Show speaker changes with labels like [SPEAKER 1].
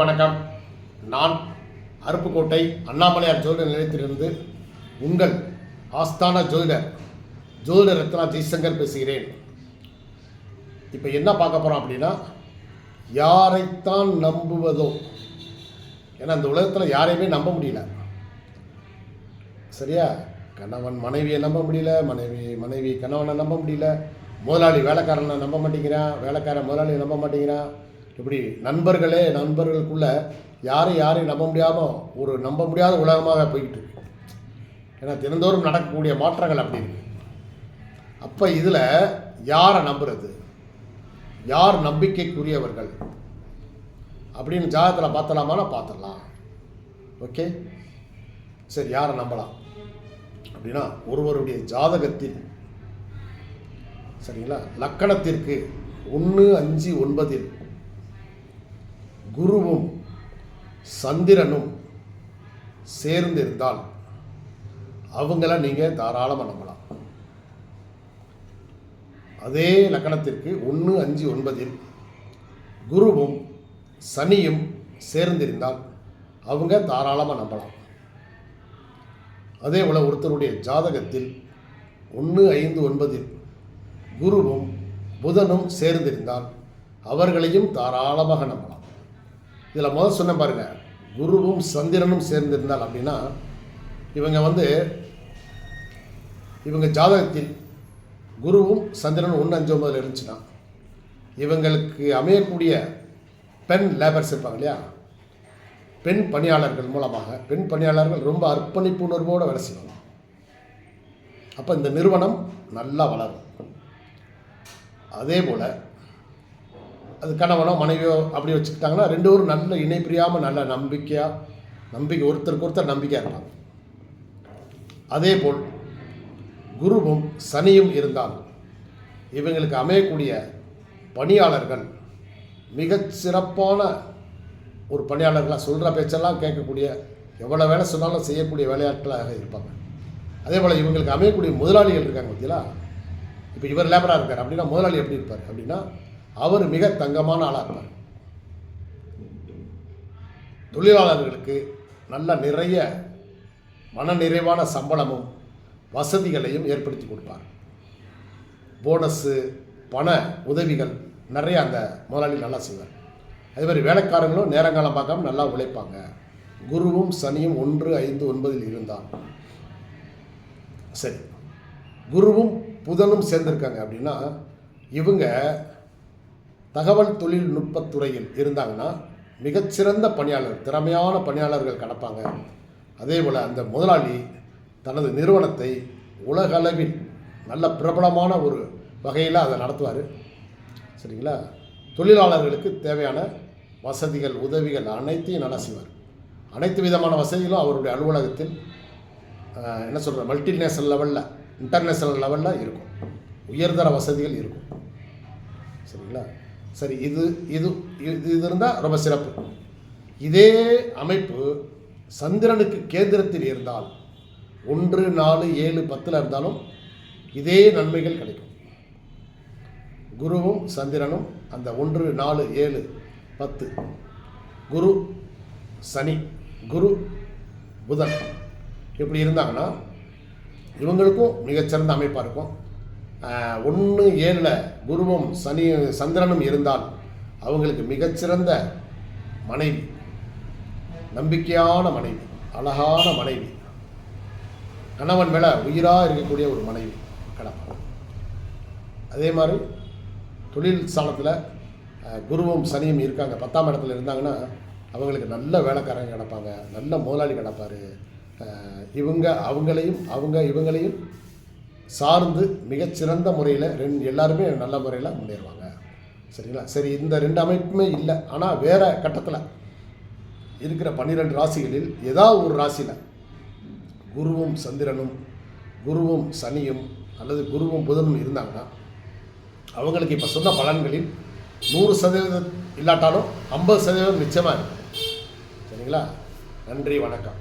[SPEAKER 1] அனைவருக்கும் வணக்கம். நான் அருப்புக்கோட்டை அண்ணாமலையார் ஜோதிடர் நிலையத்திலிருந்து உங்கள் ஆஸ்தான ஜோதிடர் ரத்னா ஜெய்சங்கர் பேசுகிறேன். இப்போ என்ன பார்க்க போகிறோம் அப்படின்னா, யாரைத்தான் நம்புவதோ. ஏன்னா இந்த உலகத்தில் யாரையுமே நம்ப முடியல. சரியா? கணவன் மனைவியை நம்ப முடியல, மனைவி கணவனை நம்ப முடியல, முதலாளி வேலைக்காரனை நம்ப மாட்டேங்கிறான், வேலைக்காரன் முதலாளியை நம்ப மாட்டேங்கிறான். இப்படி நண்பர்களுக்குள்ள யாரையும் நம்ப முடியாமல் ஒரு நம்ப முடியாத உலகமாக போய்கிட்டு இருக்கு. ஏன்னா தினந்தோறும் நடக்கக்கூடிய மாற்றங்கள் அப்படி இருக்கு. அப்போ இதில் யாரை நம்புறது, யார் நம்பிக்கைக்குரியவர்கள் அப்படின்னு ஜாதகத்தில் பார்த்தலாமான்னா பார்த்துடலாம். ஓகே, சரி, யாரை நம்பலாம் அப்படின்னா, ஒருவருடைய ஜாதகத்தில் சரிங்களா, லக்கணத்திற்கு 1, 5, 9 குருவும் சந்திரனும் சேர்ந்திருந்தால் அவங்கள நீங்கள் தாராளமாக நம்பலாம். அதே லக்கணத்திற்கு 1, 5, 9 குருவும் சனியும் சேர்ந்திருந்தால் அவங்க தாராளமாக நம்பலாம். அதே போல் ஒருத்தருடைய ஜாதகத்தில் 1, 5, 9 குருவும் புதனும் சேர்ந்திருந்தால் அவர்களையும் தாராளமாக நம்பலாம். இதில் முதல் சொன்ன பாருங்க, குருவும் சந்திரனும் சேர்ந்திருந்தால் அப்படின்னா, இவங்க ஜாதகத்தில் குருவும் சந்திரனும் 1, 5, 9 இருந்துச்சுன்னா இவங்களுக்கு அமையக்கூடிய பெண் லேபர்ஸ் இருப்பாங்க இல்லையா, பெண் பணியாளர்கள் மூலமாக பெண் பணியாளர்கள் ரொம்ப அர்ப்பணிப்பு உணர்வோடு வேலை செய்வாங்க. அப்போ இந்த நிறுவனம் நல்லா வளரும். அதே போல் அது கணவனோ மனைவியோ அப்படி வச்சுக்கிட்டாங்கன்னா 2 பேரும் நல்ல இணை பிரியாமல் நல்ல நம்பிக்கை ஒருத்தருக்கு ஒருத்தர் நம்பிக்கையாக இருப்பாங்க. அதே போல் குருவும் சனியும் இருந்தால் இவங்களுக்கு அமையக்கூடிய பணியாளர்கள் மிகச் சிறப்பான ஒரு பணியாளர்களாக, சொல்கிற பேச்செல்லாம் கேட்கக்கூடிய, எவ்வளோ வேலை சொன்னாலும் செய்யக்கூடிய வேலையாட்களாக இருப்பாங்க. அதே போல் இவங்களுக்கு அமையக்கூடிய முதலாளிகள் இருக்காங்க பார்த்தீங்களா. இப்போ இவர் லேபராக இருக்கார் அப்படின்னா முதலாளி எப்படி இருப்பார் அப்படின்னா, அவர் மிக தங்கமான ஆளாக இருப்பார். தொழிலாளர்களுக்கு நல்ல நிறைய மனநிறைவான சம்பளமும் வசதிகளையும் ஏற்படுத்தி கொடுப்பார். போனஸு, பண உதவிகள் நிறைய அந்த முதலாளி நல்லா செய்வார். அதே மாதிரி வேலைக்காரங்களும் நேரங்காலம் பார்க்காம நல்லா உழைப்பாங்க. குருவும் சனியும் 1, 5, 9 இருந்தால் சரி, குருவும் புதனும் சேர்ந்திருக்காங்க அப்படின்னா இவங்க தகவல் தொழில்நுட்பத்துறையில் இருந்தாங்கன்னா மிகச்சிறந்த பணியாளர், திறமையான பணியாளர்கள் கிடப்பாங்க. அதே போல் அந்த முதலாளி தனது நிறுவனத்தை உலகளவில் நல்ல பிரபலமான ஒரு வகையில் அதை நடத்துவார். சரிங்களா? தொழிலாளர்களுக்கு தேவையான வசதிகள், உதவிகள் அனைத்தையும் நல்லா செய்வார். அனைத்து விதமான வசதிகளும் அவருடைய அலுவலகத்தில் என்ன சொல்கிற மல்டிநேஷனல் லெவலில், இன்டர்நேஷ்னல் லெவலில் இருக்கும். உயர்தர வசதிகள் இருக்கும். சரிங்களா? சரி, இது இது இது இருந்தால் ரொம்ப சிறப்பு. இதே அமைப்பு சந்திரனுக்கு கேந்திரத்தில் இருந்தால் 1, 4, 7, 10 இருந்தாலும் இதே நன்மைகள் கிடைக்கும். குருவும் சந்திரனும் அந்த 1, 4, 7, 10 குரு சனி, குரு புதன் இப்படி இருந்தாங்கன்னா இவங்களுக்கும் மிகச்சிறந்த அமைப்பாக இருக்கும். 1, 7 குருவும் சந்திரனும் இருந்தால் அவங்களுக்கு மிகச்சிறந்த மனைவி, நம்பிக்கையான மனைவி, அழகான மனைவி, கணவன் மேலே உயிராக இருக்கக்கூடிய ஒரு மனைவி கிடப்பாங்க. அதே மாதிரி தொழில் ஸ்தானத்தில் குருவும் சனியும் இருக்காங்க, 10ஆம் இடத்துல இருந்தாங்கன்னா அவங்களுக்கு நல்ல வேலைக்காரங்க கிடப்பாங்க, நல்ல முதலாளி கிடப்பார். இவங்களையும் சார்ந்து மிகச்சிறந்த முறையில் எல்லாருமே நல்ல முறையில் முன்னேறுவாங்க. சரிங்களா? சரி, இந்த 2 அமைப்புமே இல்லை. ஆனால் வேறு கட்டத்தில் இருக்கிற 12 ராசிகளில் ஏதாவது ஒரு ராசியில் குருவும் சந்திரனும், குருவும் சனியும் அல்லது குருவும் புதனும் இருந்தாங்கன்னா அவங்களுக்கு இப்போ சொன்ன பலன்களில் 100% இல்லாட்டாலும் 50% நிச்சயமாக இருக்கும். சரிங்களா? நன்றி, வணக்கம்.